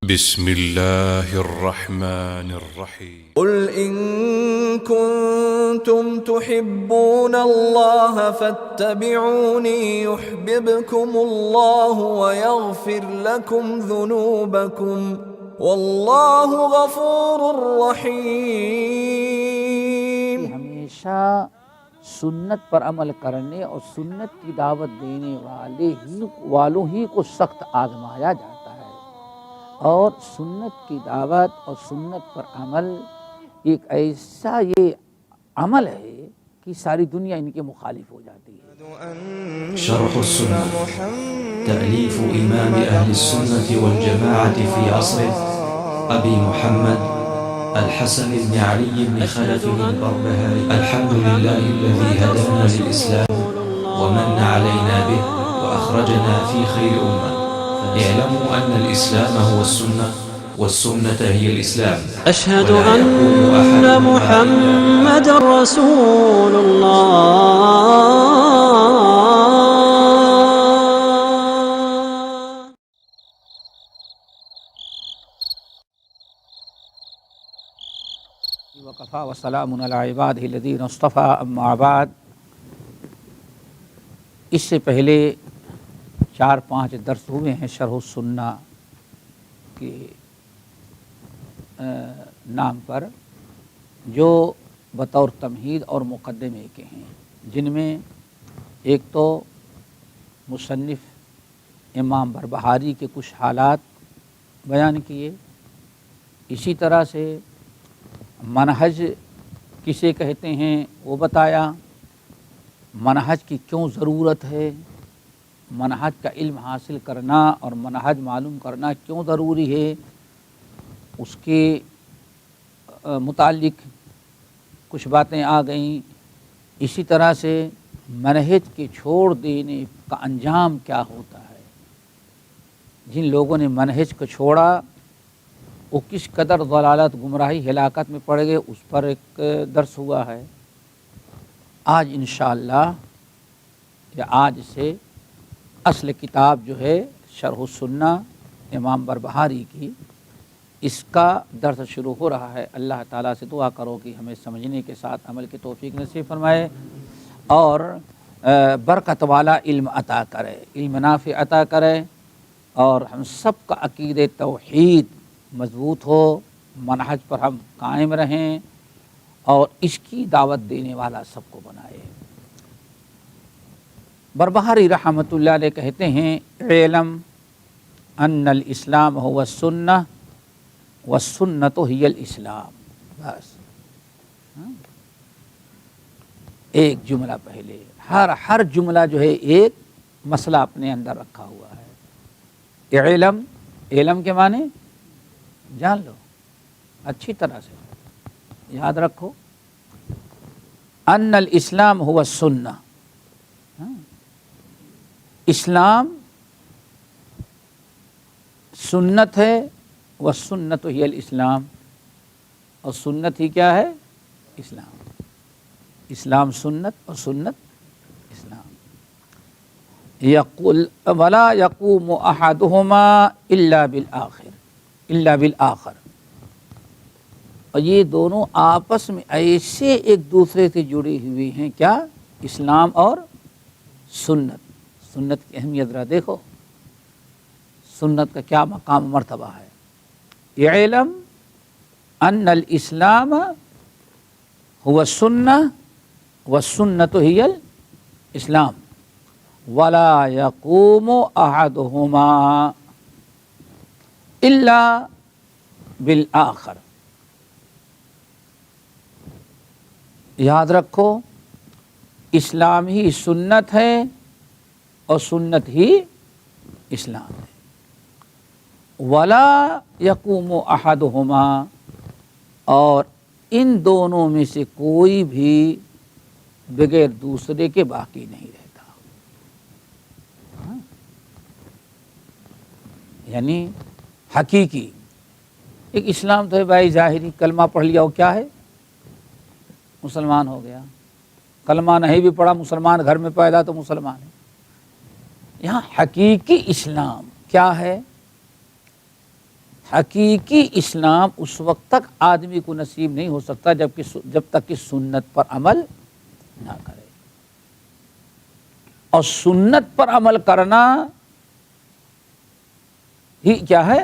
بسم الله الرحمن الرحيم قل إن كنتم تحبون الله فاتبعوني يحببكم الله ويغفر لكم ذنوبكم والله غفور رحيم۔ ہمیشہ سنت پر عمل کرنے اور سنت کی دعوت دینے والوں ہی کو سخت آزمایا جاتا ہے، اور سنت کی دعوت اور سنت پر عمل ایک ایسا یہ عمل ہے کہ ساری دنیا ان کے مخالف ہو جاتی ہے۔ شرح السنة تأليف إمام أهل السنة والجماعة في عصره أبي محمد الحسن بن علي بن خلف البربهاري الحمد لله الذي هدانا للإسلام ومن علينا به وأخرجنا في خير أمة اعلموا أن الإسلام هو السنة والسنة هي الإسلام أشهد أن محمد رسول الله وقفا وسلام علی عبادہ الذین اصطفیٰ اما بعد۔ اس سے پہلے 4-5 درس ہوئے ہیں شرح السنہ کے نام پر، جو بطور تمہید اور مقدمے کے ہیں، جن میں ایک تو مصنف امام بربہاری کے کچھ حالات بیان کیے، اسی طرح سے منہج کسے کہتے ہیں وہ بتایا، منہج کی کیوں ضرورت ہے، منہج کا علم حاصل کرنا اور منہج معلوم کرنا کیوں ضروری ہے، اس کے متعلق کچھ باتیں آ گئیں۔ اسی طرح سے منہج کے چھوڑ دینے کا انجام کیا ہوتا ہے، جن لوگوں نے منہج کو چھوڑا وہ کس قدر ضلالت، گمراہی، ہلاکت میں پڑ گئے، اس پر ایک درس ہوا ہے۔ آج انشاءاللہ یا آج سے اصل کتاب جو ہے شرح السنہ امام بربہاری کی، اس کا درس شروع ہو رہا ہے۔ اللہ تعالیٰ سے دعا کرو کہ ہمیں سمجھنے کے ساتھ عمل کی توفیق نصیب فرمائے اور برکت والا علم عطا کرے، علم نافع عطا کرے، اور ہم سب کا عقید توحید مضبوط ہو، منہج پر ہم قائم رہیں اور اس کی دعوت دینے والا سب کو بنائے۔ بربہاری رحمۃ اللہ علیہ کہتے ہیں اعلم ان الاسلام هو السنہ والسنۃ ہی الاسلام۔ بس ایک جملہ پہلے، ہر جملہ جو ہے ایک مسئلہ اپنے اندر رکھا ہوا ہے۔ علم، علم کے معنی جان لو اچھی طرح سے، یاد رکھو، ان الاسلام هو السنہ، اسلام سنت ہے، والسنۃ ہی الاسلام، اور سنت ہی کیا ہے؟ اسلام۔ اسلام سنت اور سنت اسلام۔ یقول ولا یقوم احدہما الا بالآخر، اور یہ دونوں آپس میں ایسے ایک دوسرے سے جڑے ہوئے ہیں، کیا؟ اسلام اور سنت۔ سنت کی اہمیت ذرا دیکھو، سنت کا کیا مقام مرتبہ ہے۔ اعلم ان الاسلام هو السنہ والسنۃ ہی الاسلام ولا یقوم احدہما الا بالآخر۔ یاد رکھو، اسلام ہی سنت ہے اور سنت ہی اسلام ہے۔ ولا یقوم احدہما، اور ان دونوں میں سے کوئی بھی بغیر دوسرے کے باقی نہیں رہتا۔ یعنی حقیقی ایک اسلام تو ہے بھائی ظاہری، کلمہ پڑھ لیا وہ کیا ہے؟ مسلمان ہو گیا۔ کلمہ نہیں بھی پڑھا، مسلمان گھر میں پیدا تو مسلمان ہے۔ یہاں حقیقی اسلام کیا ہے؟ حقیقی اسلام اس وقت تک آدمی کو نصیب نہیں ہو سکتا جب تک کہ سنت پر عمل نہ کرے. اور سنت پر عمل کرنا ہی کیا ہے؟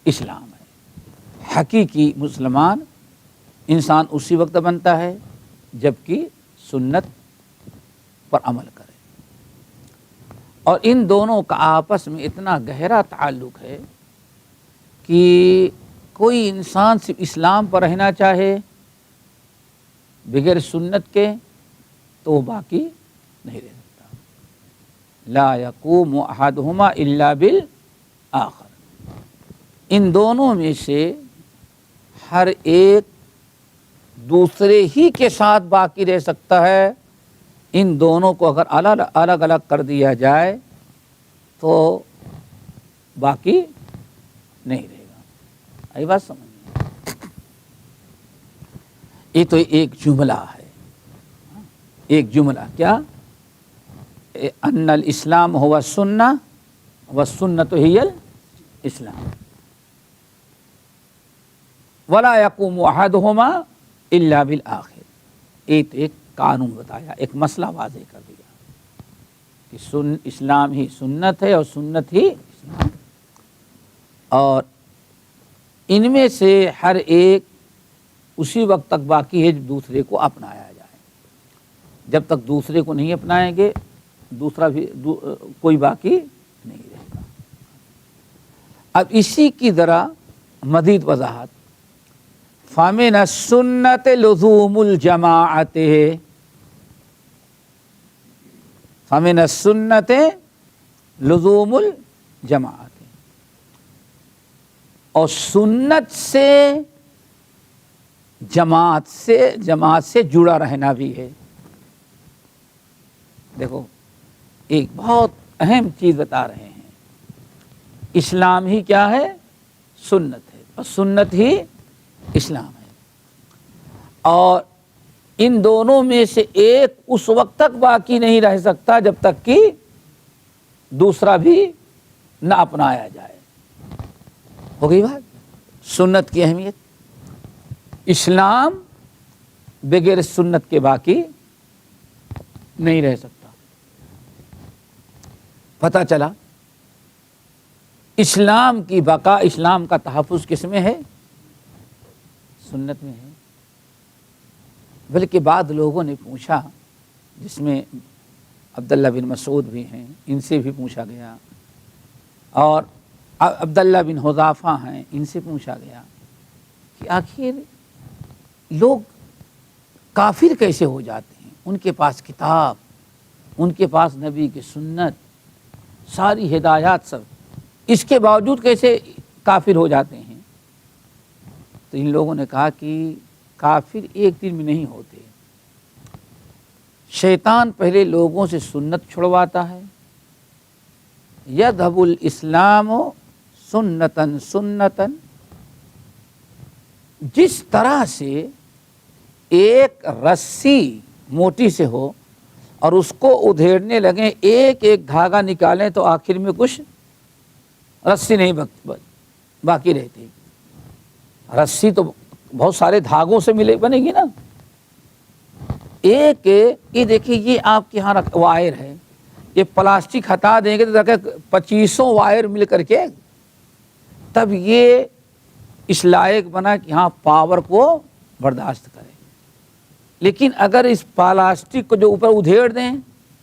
اسلام ہے. حقیقی مسلمان انسان اسی وقت بنتا ہے جبکہ سنت پر عمل کرے. اور ان دونوں کا آپس میں اتنا گہرا تعلق ہے کہ کوئی انسان صرف اسلام پر رہنا چاہے بغیر سنت کے تو وہ باقی نہیں رہ سکتا. لا یقوم احدہما الا بالآخر. ان دونوں میں سے ہر ایک دوسرے ہی کے ساتھ باقی رہ سکتا ہے. ان دونوں کو اگر الگ الگ کر دیا جائے تو باقی نہیں رہے گا. آئی بات سمجھ؟ یہ تو ایک جملہ ہے. ایک جملہ کیا؟ ان الاسلام هو السنہ والسنۃ ہی الاسلام ولا یقوم احدہما الا بالآخر. ایک قانون بتایا، ایک مسئلہ واضح کر دیا کہ اسلام ہی سنت ہے اور سنت ہی اسلام. اور ان میں سے ہر ایک اسی وقت تک باقی ہے جب دوسرے کو اپنایا جائے. جب تک دوسرے کو نہیں اپنائیں گے دوسرا بھی کوئی باقی نہیں رہے گا. اب اسی کی ذرا مزید وضاحت. فَمِنَ السُّنَّةِ لُزُومُ الْجَمَاعَةِ. فَمِنَ السُّنَّةِ لُزُومُ الْجَمَاعَةِ. اور سنت سے جماعت سے جڑا رہنا بھی ہے. دیکھو ایک بہت اہم چیز بتا رہے ہیں. اسلام ہی کیا ہے؟ سنت ہے اور سنت ہی اسلام ہے. اور ان دونوں میں سے ایک اس وقت تک باقی نہیں رہ سکتا جب تک کہ دوسرا بھی نہ اپنایا جائے. ہو گئی بات؟ سنت کی اہمیت. اسلام بغیر سنت کے باقی نہیں رہ سکتا. پتہ چلا اسلام کی بقا، اسلام کا تحفظ کس میں ہے؟ سنت میں ہے. بلکہ بعض لوگوں نے پوچھا، جس میں عبداللہ بن مسعود بھی ہیں، ان سے بھی پوچھا گیا، اور عبداللہ بن حذافہ ہیں، ان سے پوچھا گیا کہ آخر لوگ کافر کیسے ہو جاتے ہیں؟ ان کے پاس کتاب، ان کے پاس نبی کی سنت، ساری ہدایات سب، اس کے باوجود کیسے کافر ہو جاتے ہیں؟ تو ان لوگوں نے کہا کہ کافر ایک دن میں نہیں ہوتے. شیطان پہلے لوگوں سے سنت چھڑواتا ہے. یذهب الاسلام سنتاً سنتاً. جس طرح سے ایک رسی موٹی سے ہو اور اس کو ادھیڑنے لگیں، ایک ایک دھاگا نکالیں تو آخر میں کچھ رسی نہیں باقی رہتی. رسی تو بہت سارے دھاگوں سے بنے گی نا. ایک یہ دیکھیے، یہ آپ کے یہاں وائر ہے، یہ پلاسٹک ہٹا دیں گے تو 2500 وائر مل کر کے تب یہ اس لائق بنا کہ ہاں پاور کو برداشت کرے. لیکن اگر اس پلاسٹک کو جو اوپر ادھیڑ دیں،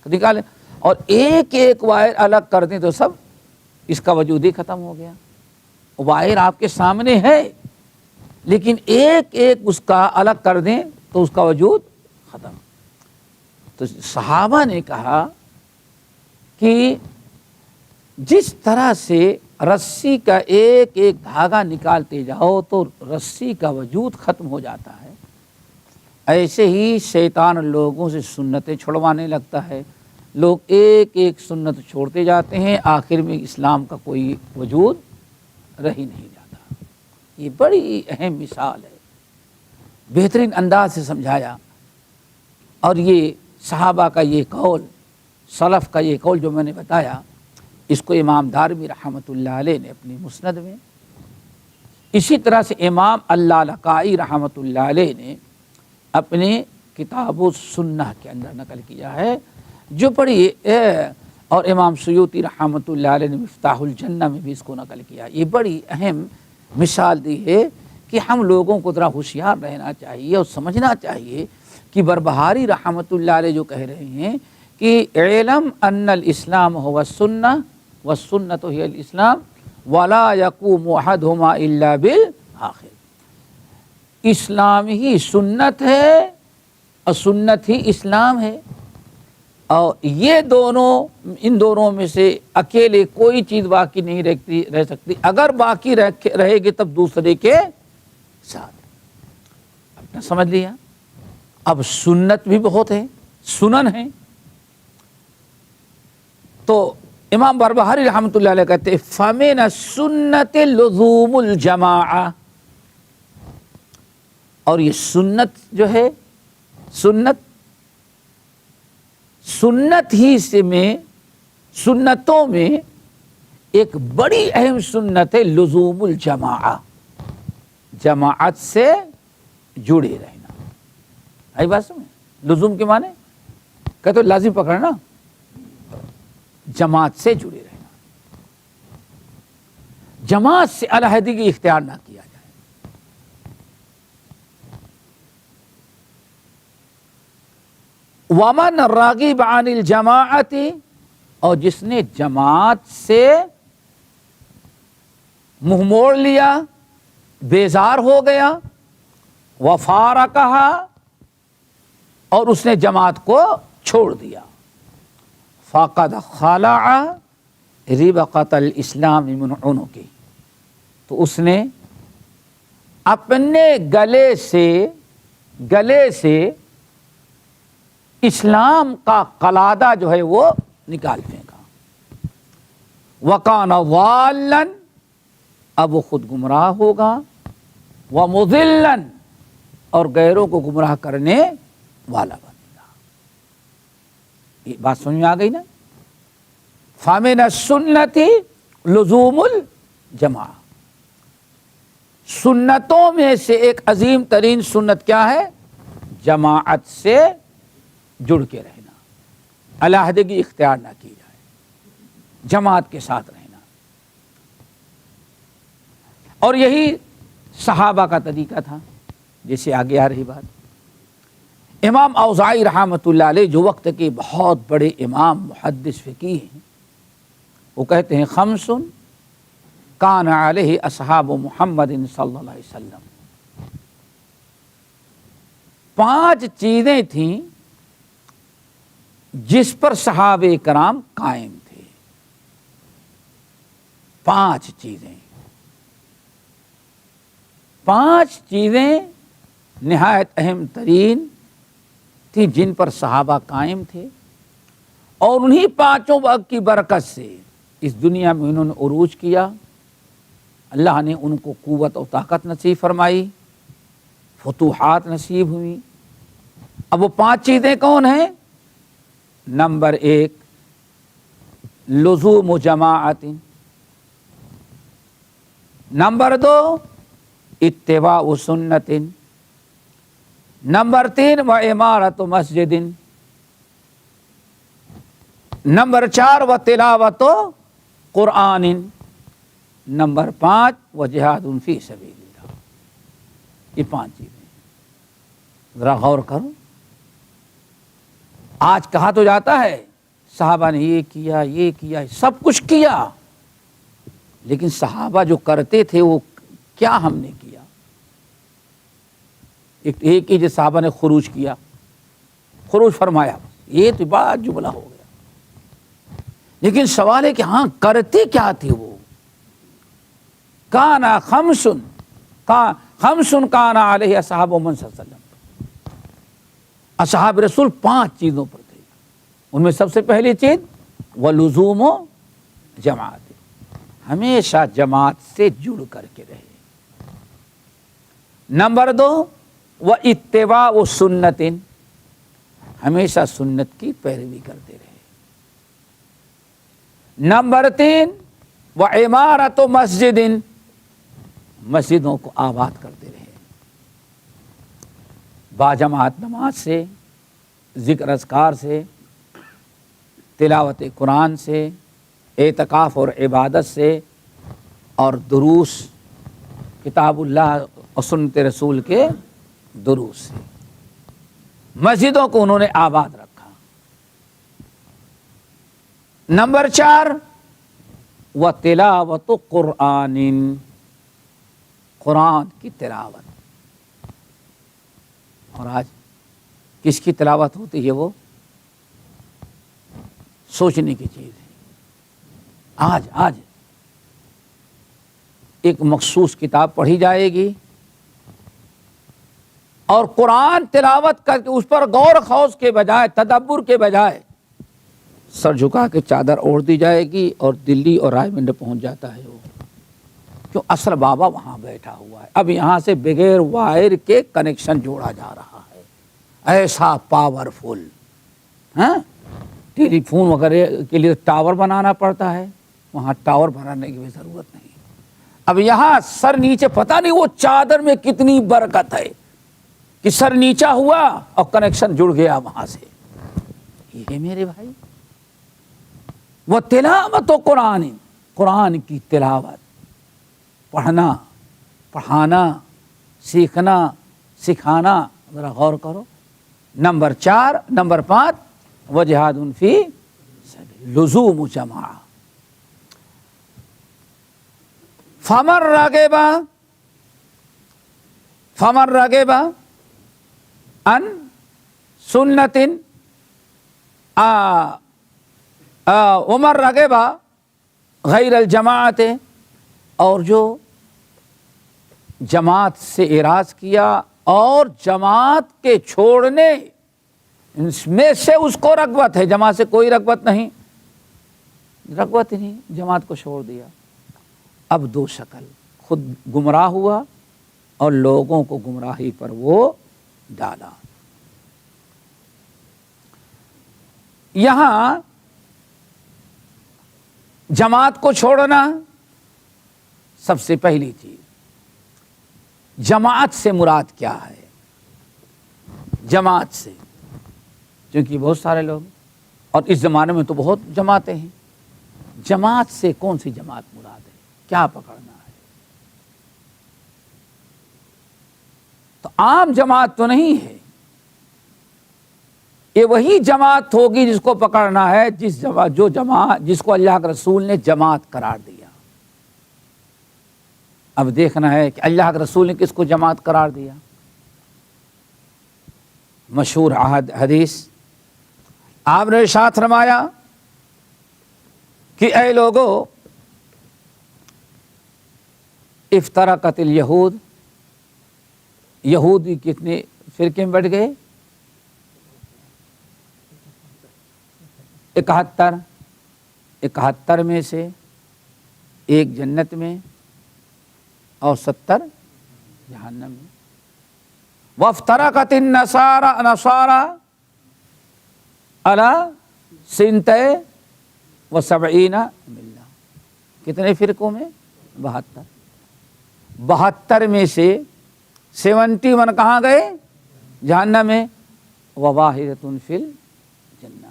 نکالیں اور ایک ایک وائر الگ کر دیں تو سب اس کا وجود ہی ختم ہو گیا. وائر آپ کے سامنے ہے لیکن ایک ایک اس کا الگ کر دیں تو اس کا وجود ختم. تو صحابہ نے کہا کہ جس طرح سے رسی کا ایک ایک دھاگا نکالتے جاؤ تو رسی کا وجود ختم ہو جاتا ہے، ایسے ہی شیطان لوگوں سے سنتیں چھڑوانے لگتا ہے. لوگ ایک ایک سنت چھوڑتے جاتے ہیں، آخر میں اسلام کا کوئی وجود رہ ہی نہیں جاتا. یہ بڑی اہم مثال ہے، بہترین انداز سے سمجھایا. اور یہ صحابہ کا یہ قول، سلف کا یہ قول جو میں نے بتایا، اس کو امام دارمی رحمۃ اللہ علیہ نے اپنی مسند میں اسی طرح سے امام اللالکائی رحمۃ اللہ علیہ نے اپنے کتاب السنہ کے اندر نقل کیا ہے جو بڑی اور امام سیوطی رحمۃ اللہ علیہ نے مفتاح الجنہ میں بھی اس کو نقل کیا. یہ بڑی اہم مثال دی ہے کہ ہم لوگوں کو ذرا ہوشیار رہنا چاہیے اور سمجھنا چاہیے کہ بربہاری رحمۃ اللہ علیہ جو کہہ رہے ہیں کہ علم ان الاسلام هو السنہ والسنۃ هی الاسلام ولا یقوم احدهما الا بالآخر. اسلام ہی سنت ہے اور سنت ہی اسلام ہے، اور یہ دونوں، ان دونوں میں سے اکیلے کوئی چیز باقی نہیں رہ سکتی، اگر باقی رہے گی تب دوسرے کے ساتھ. آپ نے سمجھ لیا. اب سنت بھی بہت ہے، سنن ہے. تو امام بربہاری رحمۃ اللہ علیہ کہتے ہیں فَمِنَ السُّنَّةِ لُزُومُ الْجَمَاعَةِ، اور یہ سنت جو ہے، سنت ہی سے میں، سنتوں میں ایک بڑی اہم سنت ہے لزوم الجماعہ، جماعت سے جڑے رہنا. آئی بات سمجھ؟ لزوم کے معنی کہتے ہیں لازم پکڑنا، جماعت سے جڑے رہنا، جماعت سے علیحدگی اختیار نہ کیا جائے. ومن راغب عن الجماعت، اور جس نے جماعت سے منہ موڑ لیا، بیزار ہو گیا، وفارقہا، اور اس نے جماعت کو چھوڑ دیا، فقد خلع ربقۃ الاسلام من عنقہ، تو اس نے اپنے گلے سے اسلام کا قلادہ جو ہے وہ نکال پھینکا. وَكَانَ ضَالًّا، اب وہ خود گمراہ ہوگا، وَمُضِلًّا، اور غیروں کو گمراہ کرنے والا بنے گا. یہ بات سمجھ میں آ گئی نا؟ فَمِنَ السُّنَّةِ لُزُومُ الجماعہ، سنتوں میں سے ایک عظیم ترین سنت کیا ہے؟ جماعت سے جڑ کے رہنا، علیحدگی اختیار نہ کی جائے، جماعت کے ساتھ رہنا. اور یہی صحابہ کا طریقہ تھا، جیسے آگے آ رہی بات. امام اوزاعی رحمۃ اللہ علیہ جو وقت کے بہت بڑے امام محدث فقیہ ہیں، وہ کہتے ہیں خمس کان علیہ اصحاب محمد صلی اللہ علیہ وسلم، 5 چیزیں تھیں جس پر صحابہ کرام قائم تھے. 5 چیزیں نہایت اہم ترین تھی جن پر صحابہ قائم تھے، اور انہی 5 وقت کی برکت سے اس دنیا میں انہوں نے عروج کیا. اللہ نے ان کو قوت و طاقت نصیب فرمائی، فتوحات نصیب ہوئی. اب وہ 5 چیزیں کون ہیں؟ نمبر 1 لزوم جماعت، نمبر 2 اتباع سنت، نمبر 3 وعمارت مسجد، نمبر 4 وتلاوت قرآن، نمبر 5 وجہاد فی سبیل اللہ. یہ 5 چیزیں ذرا غور کرو. آج کہا تو جاتا ہے صحابہ نے یہ کیا، سب کچھ کیا، لیکن صحابہ جو کرتے تھے وہ کیا ہم نے کیا؟ ایک ہی جو صحابہ نے خروج کیا، خروج فرمایا، یہ تو بات جملہ ہو گیا. لیکن سوال ہے کہ ہاں کرتے کیا تھے وہ؟ کانا خمس کانا علیہ اصحاب محمد صلی اللہ علیہ وسلم، اصحاب رسول 5 چیزوں پر تھے. ان میں سب سے پہلی چیز ولزوم جماعت، ہمیشہ جماعت سے جڑ کر کے رہے. نمبر 2 واتباع سنت، ہمیشہ سنت کی پیروی کرتے رہے. نمبر 3 وعمارت مسجد، مسجدوں کو آباد کرتے رہے، باجماعت نماز سے، ذکر اذکار سے، تلاوت قرآن سے، اعتکاف اور عبادت سے، اور دروس کتاب اللہ اور سنت رسول کے دروس سے مسجدوں کو انہوں نے آباد رکھا۔ نمبر 4 وَتِلَاوَةُ قُرْآنٍ، قرآن کی تلاوت۔ اور آج کس کی تلاوت ہوتی ہے؟ وہ سوچنے کی چیز ہے۔ آج ایک مخصوص کتاب پڑھی جائے گی اور قرآن تلاوت کر کے اس پر غور خوض کے بجائے، تدبر کے بجائے سر جھکا کے چادر اوڑھ دی جائے گی اور دلی اور رائے منڈ پہنچ جاتا ہے وہ، کیوں؟ اصل بابا وہاں بیٹھا ہوا ہے۔ اب یہاں سے بغیر وائر کے کنیکشن جوڑا جا رہا ہے، ایسا پاورفل، ہاں ٹیلی فون وغیرہ کے لیے ٹاور بنانا پڑتا ہے، وہاں ٹاور بنانے کی بھی ضرورت نہیں۔ اب یہاں سر نیچے، پتہ نہیں وہ چادر میں کتنی برکت ہے کہ سر نیچا ہوا اور کنیکشن جڑ گیا وہاں سے۔ یہ میرے بھائی وہ تلاوت و قرآن کی تلاوت، پڑھنا، پڑھانا، سیکھنا، سکھانا، ذرا غور کرو۔ نمبر 5 وجہاد فی سبیل، لزوم جماعہ۔ فمن رغب عن سنت ومن رغب غیر الجماعت، اور جو جماعت سے اعراض کیا اور جماعت کے چھوڑنے میں سے اس کو رغبت ہے، جماعت سے کوئی رغبت نہیں، رغبت ہی نہیں، جماعت کو چھوڑ دیا۔ اب 2 شکل، خود گمراہ ہوا اور لوگوں کو گمراہی پر وہ ڈالا۔ یہاں جماعت کو چھوڑنا سب سے پہلی چیز۔ جماعت سے مراد کیا ہے؟ جماعت سے، کیونکہ بہت سارے لوگ، اور اس زمانے میں تو بہت جماعتیں ہیں، جماعت سے کون سی جماعت مراد ہے؟ کیا پکڑنا ہے؟ تو عام جماعت تو نہیں ہے، یہ وہی جماعت ہوگی جس کو پکڑنا ہے جس کو اللہ کے رسول نے جماعت قرار دیا۔ اب دیکھنا ہے کہ اللہ کے رسول نے کس کو جماعت قرار دیا۔ مشہور حدیث، آپ نے ارشاد فرمایا کہ اے لوگو، افترقت الیہود، یہودی کتنے فرقے میں بٹ گئے؟ 71 میں سے 1 جنت میں اور 70 جہنم میں۔ وافترقت النصارى على 72 ملہ، کتنے فرقوں میں؟ 72 میں سے 71 کہاں گئے؟ جہنم میں، وواحدۃ فی الجنہ،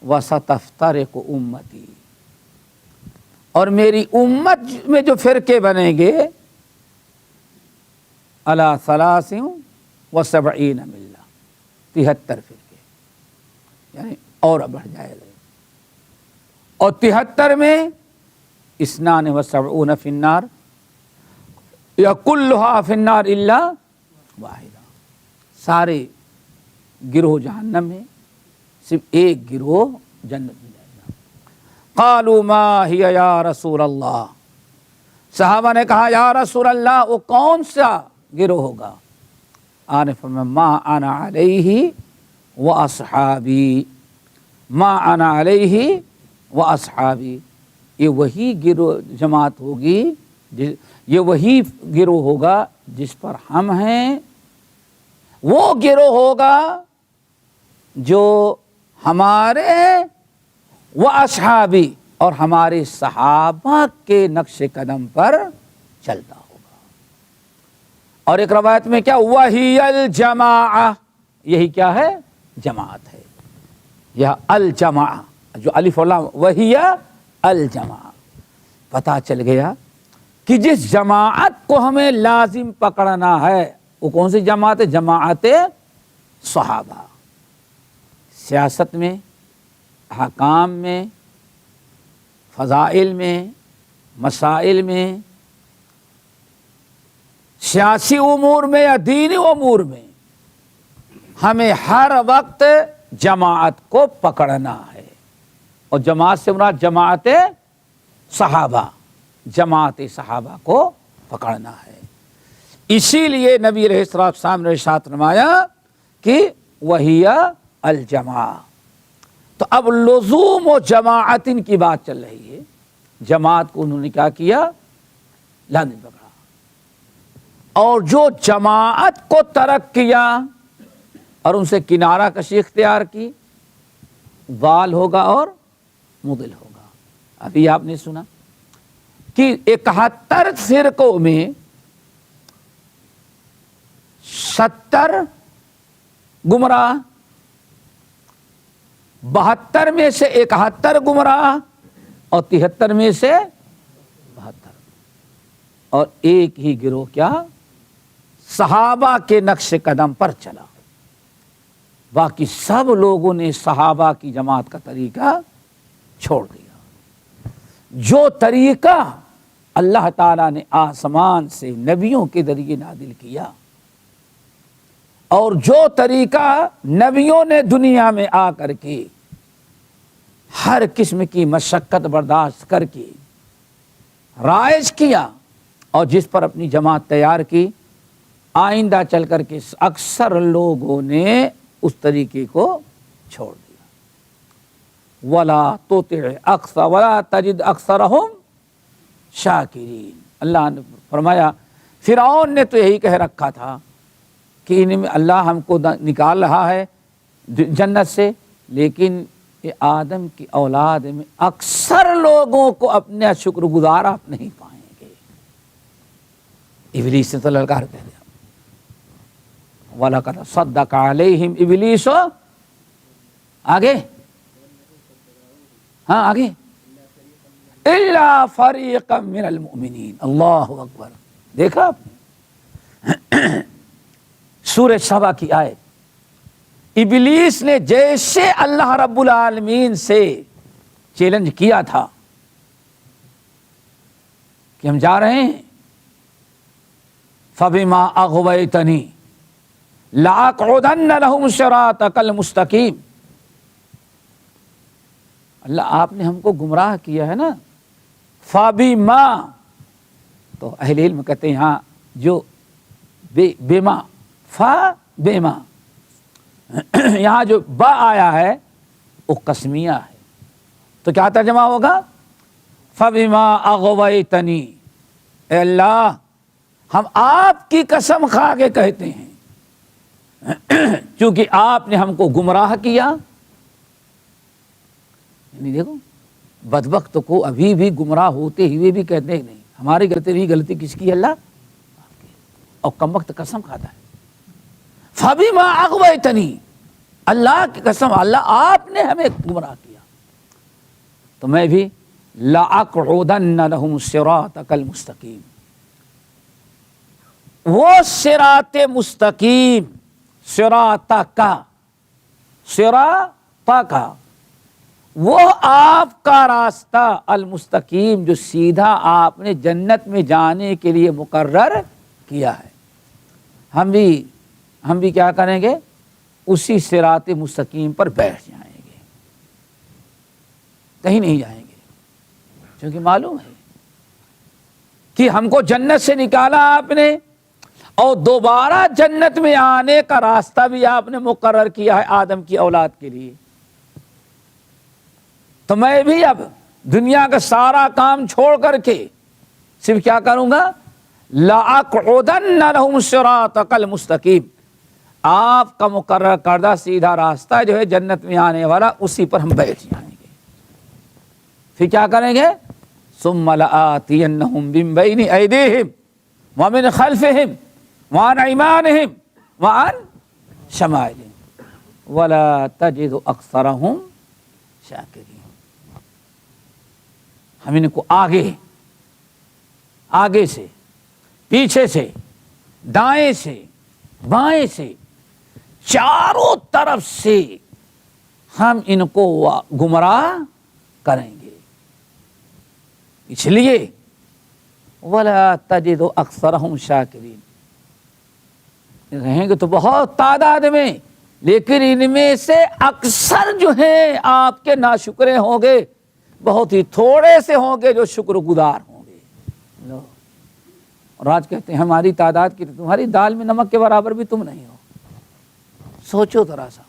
وستفترق امتی، اور میری امت میں جو فرقے بنیں گے علی 73 ملہ، 73 فرقے، یعنی اور بڑھ جائے گا۔ اور 73 میں 72 فی النار، یا کلھا فی النار الا واحدہ، سارے گروہ جہنم میں، صرف ایک گروہ جنت میں جائے گا۔ قالوا ما ہی یا رسول اللہ، صحابہ نے کہا یا رسول اللہ وہ کون سا گروہ ہوگا؟ آنے فرمایا ما انا علیہ و اصحابی، ما انا علیہ و اصحابی، یہ وہی گروہ جماعت ہوگی، یہ وہی گروہ ہوگا جس پر ہم ہیں، وہ گروہ ہوگا جو ہمارے و اصحابی اور ہمارے صحابہ کے نقش قدم پر چلتا ہوگا۔ اور ایک روایت میں کیا، وہی الجماعہ، یہی کیا ہے، جماعت ہے۔ یہ الجماعہ جو الف اور لام، وہی الجماعہ، پتہ چل گیا کہ جس جماعت کو ہمیں لازم پکڑنا ہے وہ کون سی جماعت ہے؟ جماعت صحابہ۔ سیاست میں، احکام میں، فضائل میں، مسائل میں، سیاسی امور میں یا دینی امور میں ہمیں ہر وقت جماعت کو پکڑنا ہے۔ اور جماعت سے مراد جماعت صحابہ، جماعت صحابہ کو پکڑنا ہے۔ اسی لیے نبی علیہ الصلوۃ والسلام نے ارشاد فرمایا کہ وہی الجماعہ۔ تو اب لزوم و جماعت کی بات چل رہی ہے۔ جماعت کو انہوں نے کیا کیا؟ لازم پکڑا۔ اور جو جماعت کو ترک کیا اور ان سے کنارہ کشی اختیار کی، ضال ہوگا اور مضل ہوگا۔ ابھی آپ نے سنا کہ 71 فرقوں میں 70 گمراہ، 72 میں سے 71 گمراہ اور 73 میں سے 72، اور ایک ہی گروہ کیا؟ صحابہ کے نقش قدم پر چلا۔ باقی سب لوگوں نے صحابہ کی جماعت کا طریقہ چھوڑ دیا۔ جو طریقہ اللہ تعالیٰ نے آسمان سے نبیوں کے ذریعے نازل کیا، اور جو طریقہ نبیوں نے دنیا میں آ کر کے ہر قسم کی مشقت برداشت کر کے رائج کیا اور جس پر اپنی جماعت تیار کی، آئندہ چل کر کے اکثر لوگوں نے اس طریقے کو چھوڑ دیا۔ وَلَا تُطِعْ أَكْثَرَ وَلَا تَجِدْ أَكْثَرَهُمْ شَاكِرِينَ۔ اللہ نے فرمایا فرعون نے تو یہی کہہ رکھا تھا کہ ان میں اللہ ہم کو نکال رہا ہے جنت سے، لیکن یہ آدم کی اولاد میں اکثر لوگوں کو اپنے شکر گزار آپ نہیں پائیں گے۔ ابلیس نے تو للکار کہہ دیا، وَلَقَدْ صَدَّقَ عَلَيْهِمْ إِبْلِيسُ، آگے، ہاں آگے، إِلَّا فَرِيقًا مِّنَ الْمُؤْمِنِينَ۔ اللہ اکبر، دیکھا آپ نے سورہ سبا کی آیت۔ ابلیس نے جیسے اللہ رب العالمین سے چیلنج کیا تھا کہ ہم جا رہے ہیں، فَبِمَا أَغْوَيْتَنِي لَأَقْعُدَنَّ لَهُمْ صِرَاطَكَ الْمُسْتَقِيمَ۔ اللہ آپ نے ہم کو گمراہ کیا ہے نا، فَبِمَا، تو اہل علم کہتے ہیں ہاں جو بیما، فا بیما، یہاں جو با آیا ہے وہ قسمیہ ہے، تو کیا ترجمہ ہوگا؟ فَبِمَا أَغْوَيْتَنِي، اے اللہ ہم آپ کی قسم کھا کے کہتے ہیں چونکہ آپ نے ہم کو گمراہ کیا۔ یعنی دیکھو بدبخت کو ابھی بھی گمراہ ہوتے ہوئے بھی کہتے ہیں نہیں ہماری غلطی نہیں، غلطی کس کی؟ اللہ، اور کم وقت قسم کھاتا ہے۔ فَبِمَا أَغْوَيْتَنِي، اللہ کی قسم، اللہ آپ نے ہمیں گمراہ کیا تو میں بھی لَأَقْعُدَنَّ لَهُمْ صِرَاطَكَ الْمُسْتَقِيمَ، وہ صراط مستقیم، صراطَكَ، صراطَكَ، وہ آپ کا راستہ المستقیم جو سیدھا آپ نے جنت میں جانے کے لیے مقرر کیا ہے، ہم بھی کیا کریں گے؟ اسی صراط مستقیم پر بیٹھ جائیں گے، کہیں نہیں جائیں گے، کیونکہ معلوم ہے کہ ہم کو جنت سے نکالا آپ نے اور دوبارہ جنت میں آنے کا راستہ بھی آپ نے مقرر کیا ہے آدم کی اولاد کے لیے۔ تو میں بھی اب دنیا کا سارا کام چھوڑ کر کے صرف کیا کروں گا؟ لَأَقْعُدَنَّ لَهُمْ صِرَاطَكَ الْمُسْتَقِيمَ، آپ کا مقرر کردہ سیدھا راستہ جو ہے جنت میں آنے والا، اسی پر ہم بیٹھ جائیں گے۔ پھر کیا کریں گے؟ ثم لآتینہم من بین ایدیہم ومن خلفہم وعن ایمانہم وعن شمائلہم ولا تجد اکثرہم شاکرین. ہم ان کو آگے سے، پیچھے سے، دائیں سے، بائیں سے، چاروں طرف سے ہم ان کو گمراہ کریں گے. اس لیے وَلَا تَجِدُ أَكْثَرَهُمْ شَاكِرِينَ، رہیں گے تو بہت تعداد میں، لیکن ان میں سے اکثر جو ہیں آپ کے ناشکرے ہوں گے، بہت ہی تھوڑے سے ہوں گے جو شکر گزار ہوں گے. لو، اور آج کہتے ہیں ہماری تعداد کی، تمہاری دال میں نمک کے برابر بھی تم نہیں ہو. سوچو ذرا سا،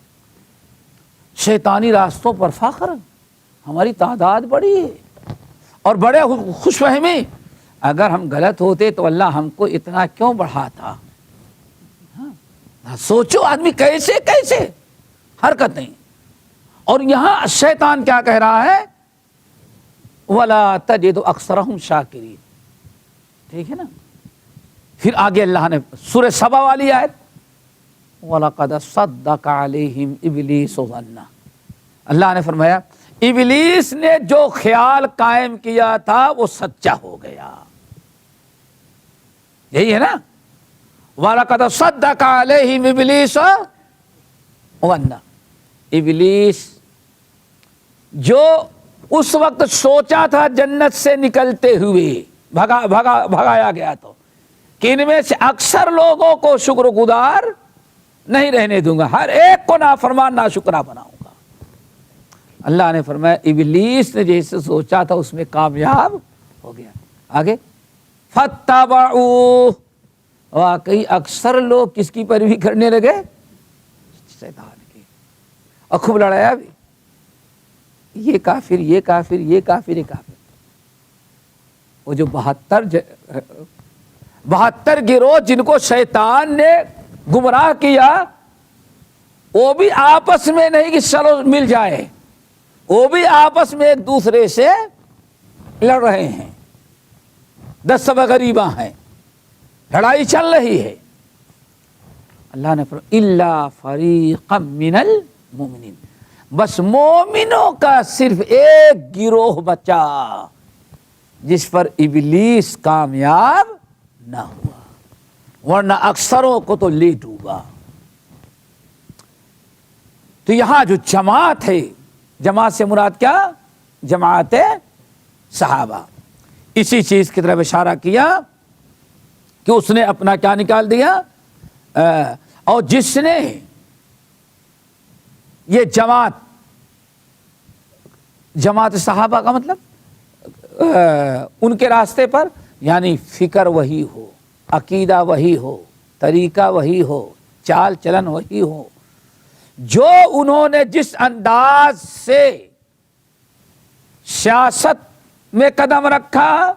شیطانی راستوں پر فخر، ہماری تعداد بڑی ہے اور بڑے خوش فہمی. اگر ہم غلط ہوتے تو اللہ ہم کو اتنا کیوں بڑھاتا؟ سوچو آدمی کیسے حرکتیں. اور یہاں شیطان کیا کہہ رہا ہے؟ وَلَا تَجِدُ أَكْثَرَهُمْ شَاكِرِينَ. ٹھیک ہے نا. پھر آگے اللہ نے سورہ سبا والی آیت، وَلَقَدْ صَدَّقَ عَلَيْهِمْ إِبْلِيسُ ظَنَّهُ، اللہ نے فرمایا ابلیس نے جو خیال قائم کیا تھا وہ سچا ہو گیا. یہی ہے نا، وَلَقَدْ صَدَّقَ عَلَيْهِمْ إِبْلِيسُ ظَنَّهُ. ابلیس جو اس وقت سوچا تھا جنت سے نکلتے ہوئے بھگایا گیا تو کہ ان میں سے اکثر لوگوں کو شکر گزار نہیں رہنے دوں گا، ہر ایک کو نافرمان ناشکرا بناؤں گا. اللہ نے فرمایا ابلیس نے جیسے سوچا تھا اس میں کامیاب ہو گیا. آگے فَاتَّبَعُوهُ، واقعی اکثر لوگ کس کی پیروی کرنے لگے؟ شیطان کی. اور خوب لڑایا بھی، یہ کافر، یہ کافر، یہ کافر، یہ کافر. وہ جو 72 گروہ جن کو شیطان نے گمراہ کیا، وہ بھی آپس میں نہیں کہ چلو مل جائے، وہ بھی آپس میں ایک دوسرے سے لڑ رہے ہیں. 10 غریباں ہیں، لڑائی چل رہی ہے. اللہ نے فرمایا الا فریقا من المؤمنین، بس مومنوں کا صرف ایک گروہ بچا جس پر ابلیس کامیاب نہ ہوا، ورنہ اکثروں کو تو لے ڈوبا. تو یہاں جو جماعت ہے، جماعت سے مراد کیا؟ جماعت صحابہ. اسی چیز کی طرف اشارہ کیا کہ اس نے اپنا کیا نکال دیا، اور جس نے یہ جماعت صحابہ کا مطلب ان کے راستے پر، یعنی فکر وہی ہو، عقیدہ وہی ہو، طریقہ وہی ہو، چال چلن وہی ہو، جو انہوں نے جس انداز سے سیاست میں قدم رکھا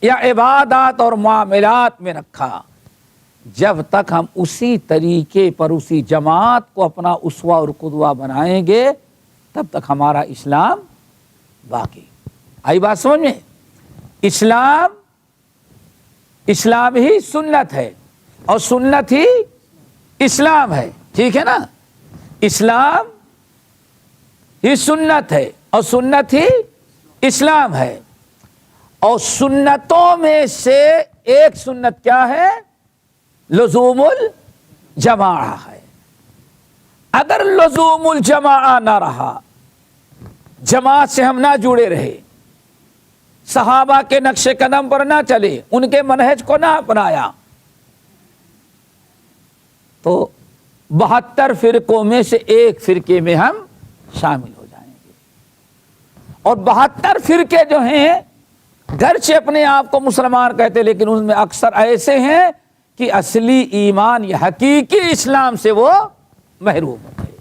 یا عبادات اور معاملات میں رکھا، جب تک ہم اسی طریقے پر اسی جماعت کو اپنا اسوہ اور قدوہ بنائیں گے تب تک ہمارا اسلام باقی. آئی بات سمجھ میں؟ اسلام ہی سنت ہے اور سنت ہی اسلام ہے. ٹھیک ہے نا. اسلام ہی سنت ہے اور سنت ہی اسلام ہے. اور سنتوں میں سے ایک سنت کیا ہے؟ لزوم الجماعہ ہے. اگر لزوم الجماعہ نہ رہا، جماعت سے ہم نہ جڑے رہے، صحابہ کے نقش قدم پر نہ چلے، ان کے منہج کو نہ اپنایا، تو 72 فرقوں میں سے ایک فرقے میں ہم شامل ہو جائیں گے. اور 72 فرقے جو ہیں گرچہ اپنے آپ کو مسلمان کہتے، لیکن ان میں اکثر ایسے ہیں کہ اصلی ایمان یا حقیقی اسلام سے وہ محروم ہو گئے.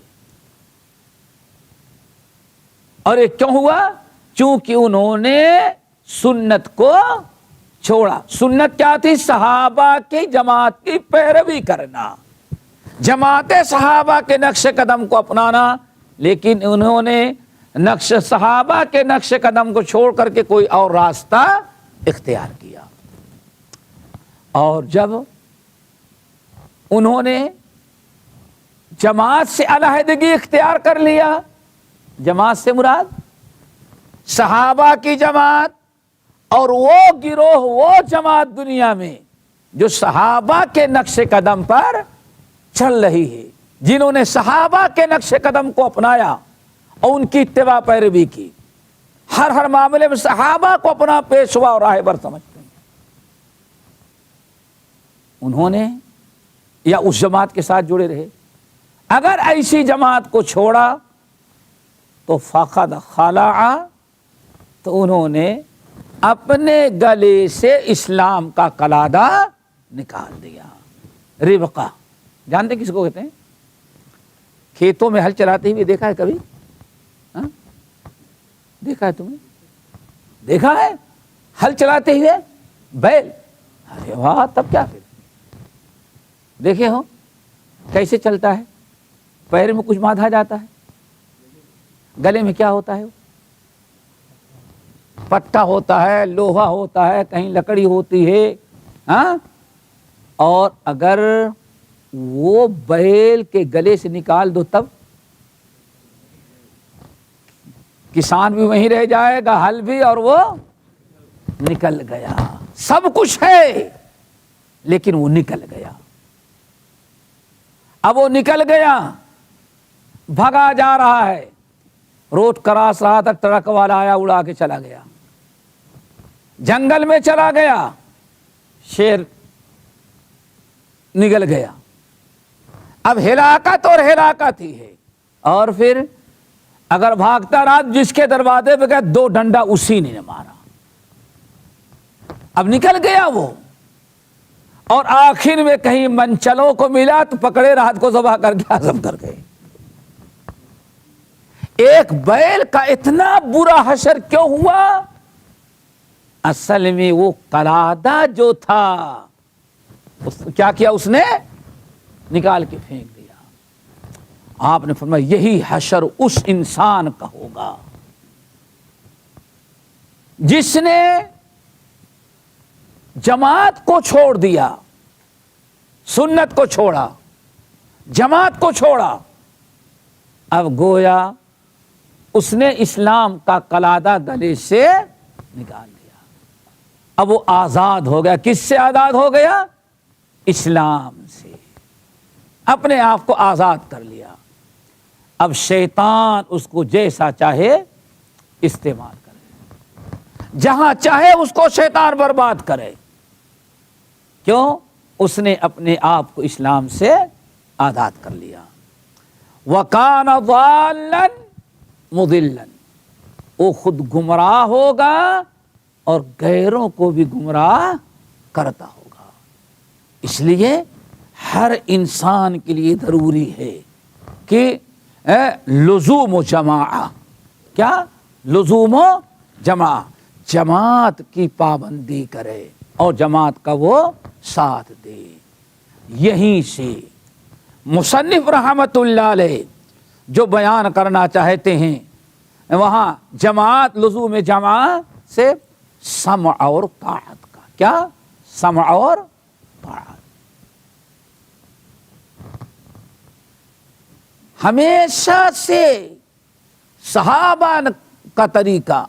اور یہ کیوں ہوا؟ چونکہ انہوں نے سنت کو چھوڑا. سنت کیا تھی؟ صحابہ کی جماعت کی پیروی کرنا، جماعت صحابہ کے نقش قدم کو اپنانا. لیکن انہوں نے نقش صحابہ کے نقش قدم کو چھوڑ کر کے کوئی اور راستہ اختیار کیا. اور جب انہوں نے جماعت سے علیحدگی اختیار کر لیا، جماعت سے مراد صحابہ کی جماعت اور وہ گروہ، وہ جماعت دنیا میں جو صحابہ کے نقش قدم پر چل رہی ہے، جنہوں نے صحابہ کے نقش قدم کو اپنایا اور ان کی اتباع پیروی کی، ہر معاملے میں صحابہ کو اپنا پیشوا اور راہبر سمجھتے ہیں، انہوں نے یا اس جماعت کے ساتھ جڑے رہے. اگر ایسی جماعت کو چھوڑا تو فقد خلع، تو انہوں نے اپنے گلے سے اسلام کا قلادہ نکال دیا. ربقہ جانتے کس کو کہتے ہیں؟ کھیتوں میں ہل چلاتے ہوئے دیکھا ہے کبھی؟ ہاں؟ دیکھا ہے تم نے؟ دیکھا ہے ہل چلاتے ہوئے بیل؟ ارے واہ، تب کیا پھر دیکھے ہو کیسے چلتا ہے؟ پیر میں کچھ باندھا جاتا ہے، گلے میں کیا ہوتا ہے؟ پٹا ہوتا ہے، لوہا ہوتا ہے، کہیں لکڑی ہوتی ہے. ہاں، اور اگر وہ بیل کے گلے سے نکال دو تب کسان بھی وہیں رہ جائے گا، ہل بھی، اور وہ نکل گیا. سب کچھ ہے لیکن وہ نکل گیا. اب وہ نکل گیا، بھگا جا رہا ہے، روڈ کراس رہا تھا، ٹرک والا آیا، اڑا کے چلا گیا. جنگل میں چلا گیا، شیر نگل گیا. اب ہلاکت اور ہلاکت ہی ہے. اور پھر اگر بھاگتا رہا، جس کے دروازے پہ گیا 2 ڈنڈا اسی نے مارا. اب نکل گیا وہ، اور آخر میں کہیں منچلوں کو ملا تو پکڑے، رات کو ذبح کر کے ہضم کر گئے. ایک بیل کا اتنا برا حشر کیوں ہوا؟ اصل میں وہ قلادہ جو تھا کیا کیا اس نے؟ نکال کے پھینک دیا. آپ نے فرمایا یہی حشر اس انسان کا ہوگا جس نے جماعت کو چھوڑ دیا، سنت کو چھوڑا، جماعت کو چھوڑا. اب گویا اس نے اسلام کا قلادہ گلے سے نکال دیا. اب وہ آزاد ہو گیا. کس سے آزاد ہو گیا؟ اسلام سے. اپنے آپ کو آزاد کر لیا. اب شیطان اس کو جیسا چاہے استعمال کرے، جہاں چاہے اس کو شیطان برباد کرے. کیوں؟ اس نے اپنے آپ کو اسلام سے آزاد کر لیا. وَكَانَ ضَالًّا مُضِلًّا، وہ خود گمراہ ہوگا اور غیروں کو بھی گمراہ کرتا ہوگا. اس لیے ہر انسان کے لیے ضروری ہے کہ لزوم و جماعت. کیا؟ لزوم و جماعت، جماعت کی پابندی کرے اور جماعت کا وہ ساتھ دے. یہیں سے مصنف رحمت اللہ علیہ جو بیان کرنا چاہتے ہیں وہاں جماعت، لزوم جماعت سے سمع اور طاعت کا. کیا؟ سمع اور طاعت. ہمیشہ سے صحابہ کا طریقہ،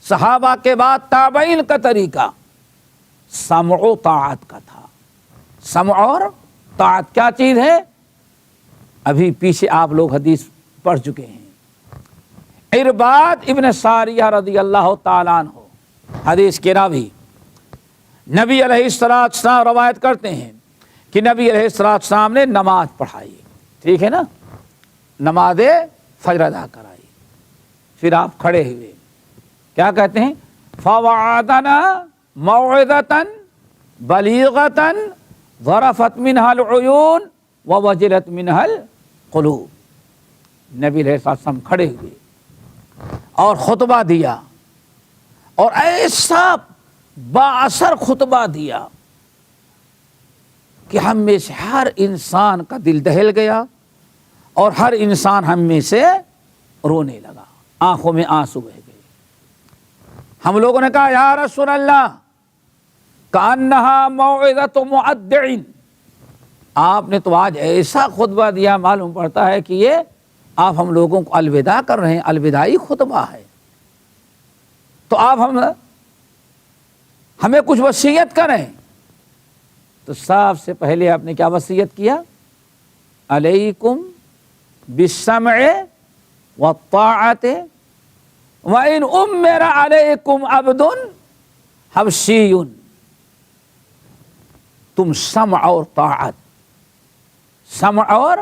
صحابہ کے بعد تابعین کا طریقہ سمع و طاعت کا تھا. سمع اور طاعت کیا چیز ہے؟ ابھی پیچھے آپ لوگ حدیث پڑھ چکے ہیں. ارباد ابن ساریہ رضی اللہ تعالیٰ عنہ حدیث کے راوی، نبی علیہ السلام روایت کرتے ہیں کہ نبی علیہ السلام نے نماز پڑھائی. ٹھیک ہے نا؟ نماز فجر ادا کرائی. پھر آپ کھڑے ہوئے، کیا کہتے ہیں؟ فَوَعَدَنَا مَوْعِظَةً بَلِيغَةً ظَرَفَتْ مِنْهَا الْعُيُونُ وَوَجِلَتْ مِنْهَا الْقُلُوبُ. نبی علیہ السلام کھڑے ہوئے اور خطبہ دیا، اور ایسا با اثر خطبہ دیا کہ ہم میں سے ہر انسان کا دل دہل گیا اور ہر انسان ہم میں سے رونے لگا. آنکھوں میں آنسو بہ گئے. ہم لوگوں نے کہا یا رسول اللہ کأنہا موعظۃ مودع، آپ نے تو آج ایسا خطبہ دیا معلوم پڑتا ہے کہ یہ آپ ہم لوگوں کو الوداع کر رہے ہیں، الوداعی خطبہ ہے. تو آپ ہمیں کچھ وصیت کریں. تو سب سے پہلے آپ نے کیا وصیت کیا؟ علیکم بالسمع والطاعۃ وإن أمر علیکم عبد حبشی، تم سمع اور طاعت، سمع اور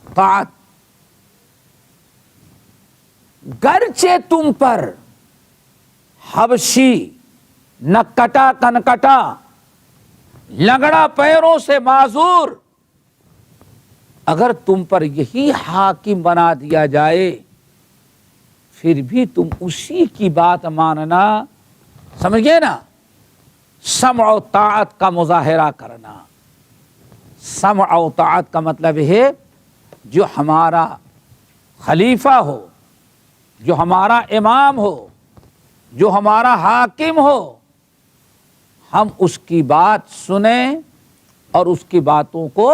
طاعت، گرچہ تم پر حبشی نکٹا کنکٹا لنگڑا پیروں سے معذور اگر تم پر یہی حاکم بنا دیا جائے پھر بھی تم اسی کی بات ماننا، سمجھ گئے نا؟ سمع و طاعت کا مظاہرہ کرنا. سمع و طاعت کا مطلب ہے جو ہمارا خلیفہ ہو، جو ہمارا امام ہو، جو ہمارا حاکم ہو، ہم اس کی بات سنیں اور اس کی باتوں کو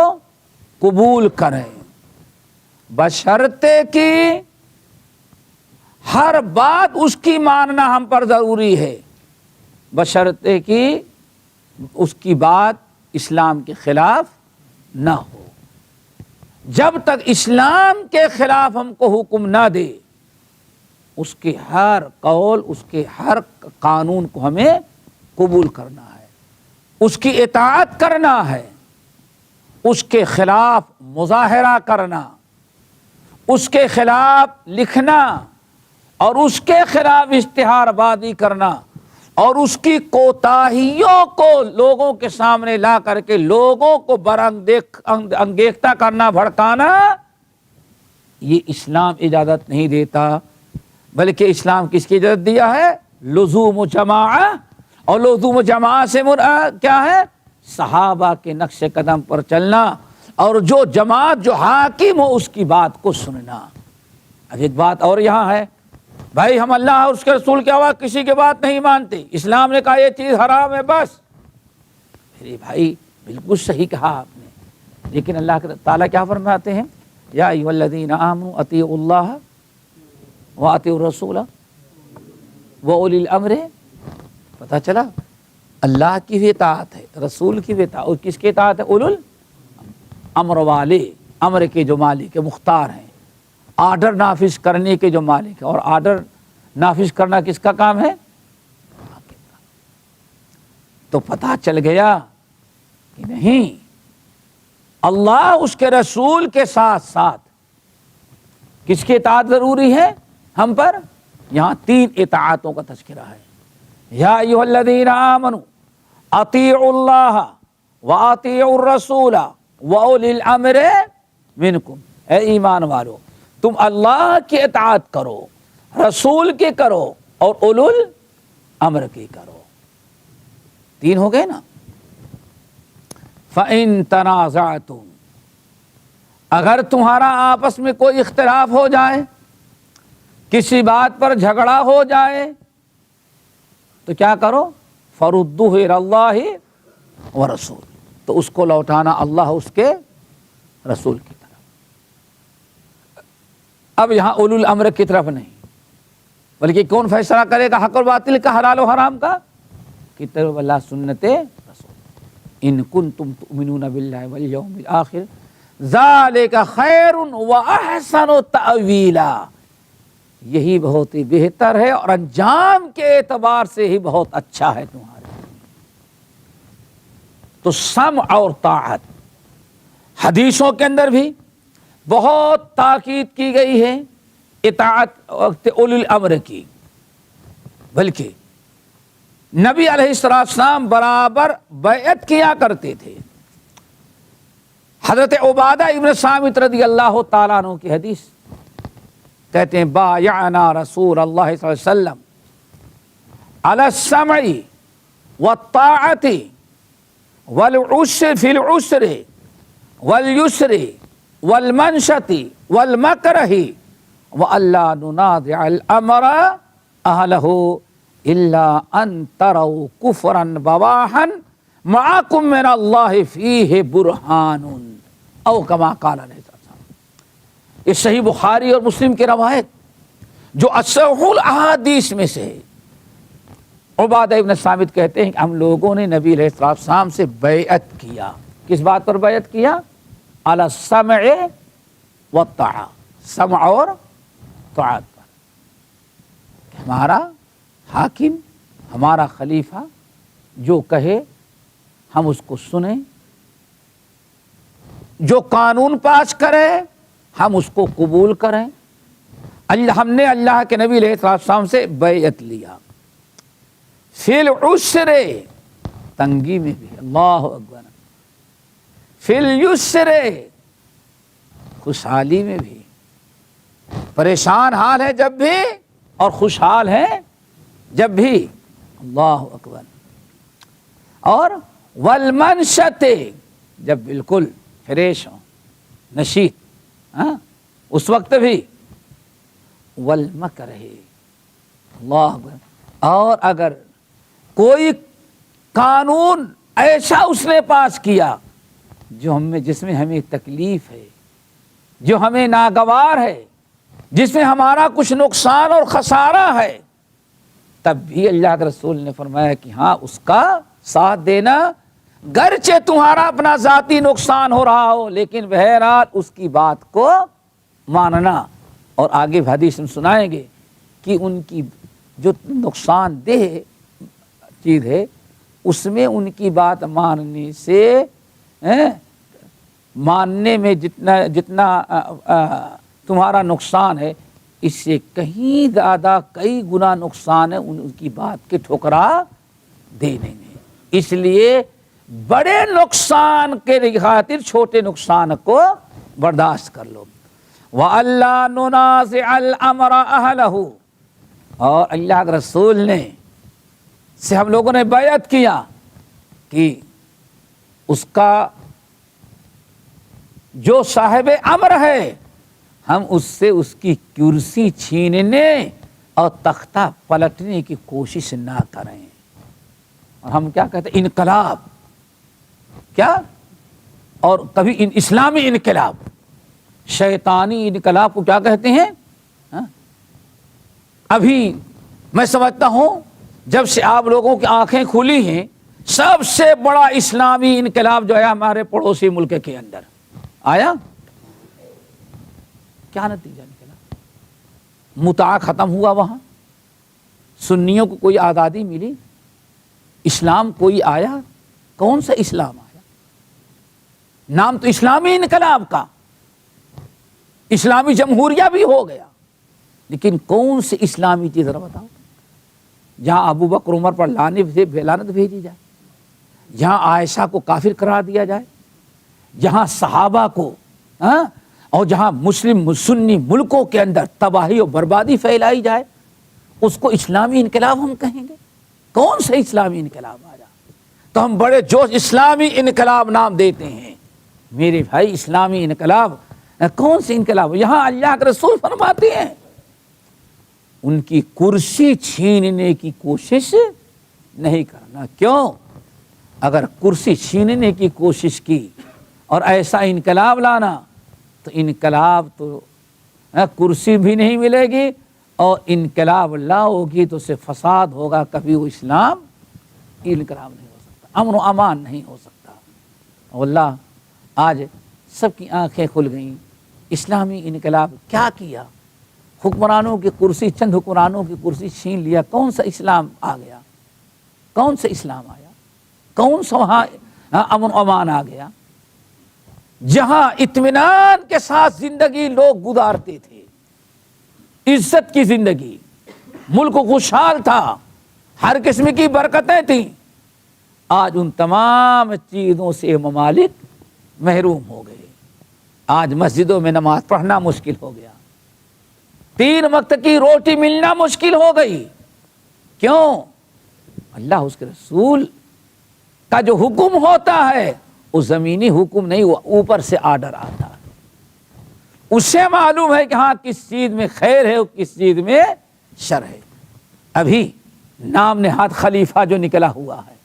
قبول کریں، بشرطے کہ ہر بات اس کی ماننا ہم پر ضروری ہے، بشرطے کہ اس کی بات اسلام کے خلاف نہ ہو. جب تک اسلام کے خلاف ہم کو حکم نہ دے اس کے ہر قول، اس کے ہر قانون کو ہمیں قبول کرنا ہے، اس کی اطاعت کرنا ہے، اس کے خلاف مظاہرہ کرنا، اس کے خلاف لکھنا اور اس کے خلاف اشتہار بازی کرنا اور اس کی کوتاہیوں کو لوگوں کے سامنے لا کر کے لوگوں کو انگیختہ کرنا، بھڑکانا، یہ اسلام اجازت نہیں دیتا. بلکہ اسلام کس کی اجازت دیا ہے؟ لزوم جماعہ. اور لزوم جماعہ سے مراد کیا ہے؟ صحابہ کے نقش قدم پر چلنا اور جو جماعت جو حاکم ہو اس کی بات کو سننا. اب ایک بات اور یہاں ہے، بھائی ہم اللہ اور اس کے رسول کے علاوہ کسی کی بات نہیں مانتے، اسلام نے کہا یہ چیز حرام ہے بس. میرے بھائی بالکل صحیح کہا آپ نے، لیکن اللہ تعالیٰ کیا فرماتے ہیں؟ یا ایھا الذین آمنوا اطیعوا اللہ واطیعوا الرسول واولی الامر. پتہ چلا اللہ کی بھی اطاعت ہے، رسول کی بھی اطاعت، اور کس کی اطاعت ہے؟ اولو الامر والے، امر کے جو مالک مختار ہیں، آرڈر نافذ کرنے کے جو مالک ہیں. اور آرڈر نافذ کرنا کس کا کام ہے؟ تو پتہ چل گیا کہ نہیں، اللہ اس کے رسول کے ساتھ ساتھ کس کی اطاعت ضروری ہے ہم پر؟ یہاں 3 اطاعتوں کا تذکرہ ہے. یا ایھا الذین آمنوا اطیعوا اللہ واطیعوا الرسول واولی الامر منکم. اے ایمان والو تم اللہ کی اطاعت کرو، رسول کی کرو اور اولو الامر کی کرو. 3 ہو گئے نا. فَإِن تَنَازَعْتُمْ، اگر تمہارا آپس میں کوئی اختلاف ہو جائے، کسی بات پر جھگڑا ہو جائے تو کیا کرو؟ فَرُدُّوهُ إِلَى اللَّهِ وَرَسُولِهِ، تو اس کو لوٹانا اللہ اس کے رسول کی طرف. اب یہاں اولو الامر کی طرف نہیں، بلکہ کون فیصلہ کرے گا حق اور باطل کا، حلال و حرام کا؟ کی طرف اللہ سنت رسول. ان کنتم تؤمنون باللہ والیوم الآخر ذالک خیر واحسن تأویلا، یہی بہت ہی بہتر ہے اور انجام کے اعتبار سے ہی بہت اچھا ہے تمہارے. تو سمع اور طاعت حدیثوں کے اندر بھی بہت تاکید کی گئی ہے اطاعت اولی الامر کی، بلکہ نبی علیہ السلام برابر بیعت کیا کرتے تھے. حضرت عبادہ ابن صامت رضی اللہ تعالیٰ عنہ کی حدیث کہتے ہیں بایعنا رسول اللہ صلی اللہ علیہ وسلم علی السمع والطاعت والعسر فی العسر والیسر والمنشط والمکرہ وَأَلَّا نُنَازِعَ الْأَمْرَ أَهْلَهُ إِلَّا أَن تَرَوْا كُفْرًا بَوَاحًا مَعَكُم مِّنَ اللَّهِ فِيهِ بُرْهَانٌ او کما قال علیہ السلام۔ یہ صحیح بخاری اور مسلم کی روایت جو اصح الاحادیث میں سے ہے۔ عبادہ ابن صامت کہتے ہیں کہ ہم لوگوں نے نبی علیہ السلام سے بیعت کیا۔ کس بات پر بیعت کیا؟ علی السمع والطاعہ، سمع اور طاعت پر، کہ ہمارا حاکم، ہمارا خلیفہ جو کہے ہم اس کو سنیں، جو قانون پاس کرے ہم اس کو قبول کریں۔ ہم نے اللہ کے نبی علیہ السلام سے بیعت لیا۔ فی العسر، تنگی میں بھی، اللہ اکبر، فی اليسر، خوشحالی میں بھی، پریشان حال ہے جب بھی اور خوشحال ہے جب بھی، اللہ اکبر، اور والمنشط، جب بالکل فریش ہوں، نشیط، اس وقت بھی، والمکرہ، اللہ اکبر، اور اگر کوئی قانون ایسا اس نے پاس کیا جو جس میں ہمیں تکلیف ہے، جو ہمیں ناگوار ہے، جس میں ہمارا کچھ نقصان اور خسارہ ہے، تب بھی اللہ کے رسول نے فرمایا کہ ہاں اس کا ساتھ دینا، گرچہ تمہارا اپنا ذاتی نقصان ہو رہا ہو لیکن بہرحال اس کی بات کو ماننا۔ اور آگے حدیث میں سنائیں گے کہ ان کی جو نقصان دہ چیز ہے اس میں ان کی بات ماننے سے، ماننے میں جتنا تمہارا نقصان ہے اس سے کہیں زیادہ کئی گنا نقصان ہے ان کی بات کے ٹھکرا دینے میں۔ اس لیے بڑے نقصان کے خاطر چھوٹے نقصان کو برداشت کر لو۔ وَأَلَّا نُنَازِعَ الْأَمْرَ أَهْلَهُ، اور اللہ کے رسول نے سے ہم لوگوں نے بیعت کیا کہ اس کا جو صاحب امر ہے ہم اس سے اس کی کرسی چھیننے اور تختہ پلٹنے کی کوشش نہ کریں۔ اور ہم کیا کہتے ہیں؟ انقلاب، کیا؟ اور کبھی اسلامی انقلاب، شیطانی انقلاب کو کیا کہتے ہیں؟ ابھی میں سمجھتا ہوں جب سے آپ لوگوں کی آنکھیں کھلی ہیں، سب سے بڑا اسلامی انقلاب جو ہے ہمارے پڑوسی ملک کے اندر آیا۔ کیا نتیجہ نکلا؟ متعہ ختم ہوا، وہاں سنیوں کو کوئی آزادی ملی، اسلام کوئی آیا؟ کون سا اسلام آیا؟ نام تو اسلامی انقلاب کا، اسلامی جمہوریہ بھی ہو گیا، لیکن کون سی اسلامی چیز ذرا بتاؤ؟ جہاں ابو بکر عمر پر لعنت بھیجی جائے، جہاں عائشہ کو کافر قرار دیا جائے، جہاں صحابہ کو اور جہاں مسلم سنی ملکوں کے اندر تباہی اور بربادی پھیلائی جائے، اس کو اسلامی انقلاب ہم کہیں گے؟ کون سا اسلامی انقلاب آیا؟ تو ہم بڑے جوش اسلامی انقلاب نام دیتے ہیں۔ میرے بھائی، اسلامی انقلاب کون سے انقلاب؟ یہاں اللہ کے رسول فرماتے ہیں ان کی کرسی چھیننے کی کوشش نہیں کرنا۔ کیوں؟ اگر کرسی چھیننے کی کوشش کی اور ایسا انقلاب لانا تو انقلاب تو کرسی بھی نہیں ملے گی، اور انقلاب لاؤ گی تو اسے فساد ہوگا، کبھی وہ اسلام انقلاب نہیں ہو سکتا، امن و امان نہیں ہو سکتا۔ اللہ آج سب کی آنکھیں کھل گئیں۔ اسلامی انقلاب کیا کیا؟ حکمرانوں کی کرسی، چند حکمرانوں کی کرسی چھین لیا۔ کون سا اسلام آ گیا؟ کون سا اسلام آیا؟ کون سا وہاں امن و امان آ گیا؟ جہاں اطمینان کے ساتھ زندگی لوگ گزارتے تھے، عزت کی زندگی، ملک خوشحال تھا، ہر قسم کی برکتیں تھیں، آج ان تمام چیزوں سے ممالک محروم ہو گئے۔ آج مسجدوں میں نماز پڑھنا مشکل ہو گیا، 3 وقت کی روٹی ملنا مشکل ہو گئی۔ کیوں؟ اللہ اس کے رسول کا جو حکم ہوتا ہے وہ زمینی حکم نہیں، وہ اوپر سے آرڈر آتا ہے، اسے معلوم ہے کہ ہاں کس چیز میں خیر ہے اور کس چیز میں شر ہے۔ ابھی نام نہاد خلیفہ جو نکلا ہوا ہے،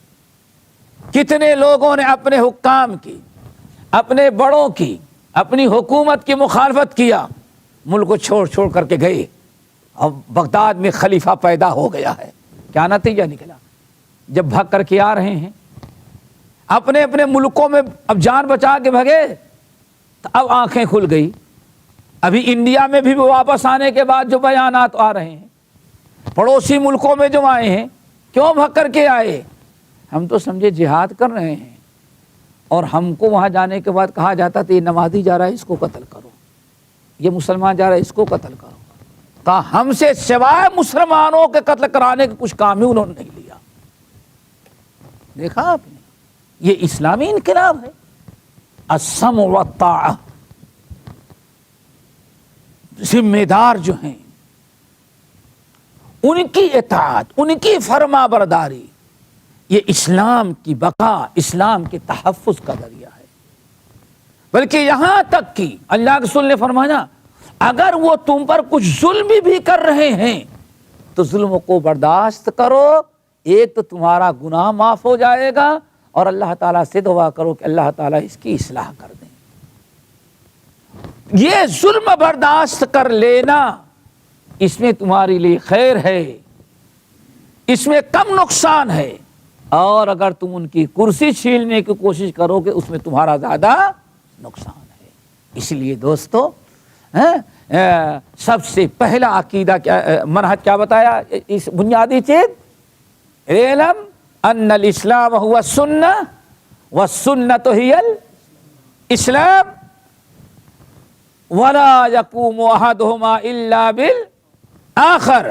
کتنے لوگوں نے اپنے حکام کی، اپنے بڑوں کی، اپنی حکومت کی مخالفت کیا، ملک کو چھوڑ چھوڑ کر کے گئے، اب بغداد میں خلیفہ پیدا ہو گیا ہے۔ کیا نتیجہ نکلا؟ جب بھگ کر کے آ رہے ہیں اپنے اپنے ملکوں میں، اب جان بچا کے بھگے تو اب آنکھیں کھل گئی۔ ابھی انڈیا میں بھی واپس آنے کے بعد جو بیانات آ رہے ہیں، پڑوسی ملکوں میں جو آئے ہیں، کیوں بھگ کر کے آئے؟ ہم تو سمجھے جہاد کر رہے ہیں، اور ہم کو وہاں جانے کے بعد کہا جاتا تھا یہ نمازی جا رہا ہے اس کو قتل کرو، یہ مسلمان جا رہا ہے اس کو قتل کرو۔ کہا ہم سے سوائے مسلمانوں کے قتل کرانے کے کچھ کام ہی انہوں نے نہیں لیا۔ دیکھا آپ نے، یہ اسلامی انقلاب ہے۔ السمع والطاعہ، ذمہ دار جو ہیں ان کی اطاعت، ان کی فرما برداری، یہ اسلام کی بقا، اسلام کے تحفظ کا ذریعہ ہے۔ بلکہ یہاں تک کہ اللہ کے رسول نے فرمایا اگر وہ تم پر کچھ ظلم بھی کر رہے ہیں تو ظلم کو برداشت کرو، ایک تو تمہارا گناہ معاف ہو جائے گا، اور اللہ تعالیٰ سے دعا کرو کہ اللہ تعالیٰ اس کی اصلاح کر دیں۔ یہ ظلم برداشت کر لینا، اس میں تمہاری لیے خیر ہے، اس میں کم نقصان ہے، اور اگر تم ان کی کرسی چھیننے کی کوشش کرو گے اس میں تمہارا زیادہ نقصان ہے۔ اس لیے دوستو، سب سے پہلا عقیدہ کیا، منہج کیا بتایا؟ اس بنیادی چیز، علم ان الاسلام هو السنہ والسنۃ ہی الاسلام ولا يقوم احدهما الا بالآخر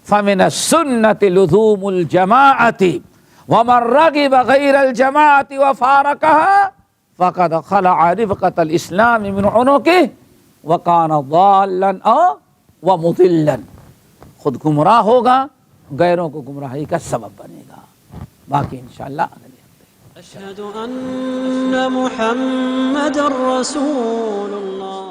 فمن السنة لزوم الجماعة ومن رغب غير الجماعة وفارقها فقد خلع رفقة الاسلام من عنقه وكان ضالا او ومضلا، خود گمراہ ہوگا، غیروں کو گمراہی کا سبب بنے گا۔ باقی انشاءاللہ اگلے ہفتے۔ أشهد أن محمد رسول الله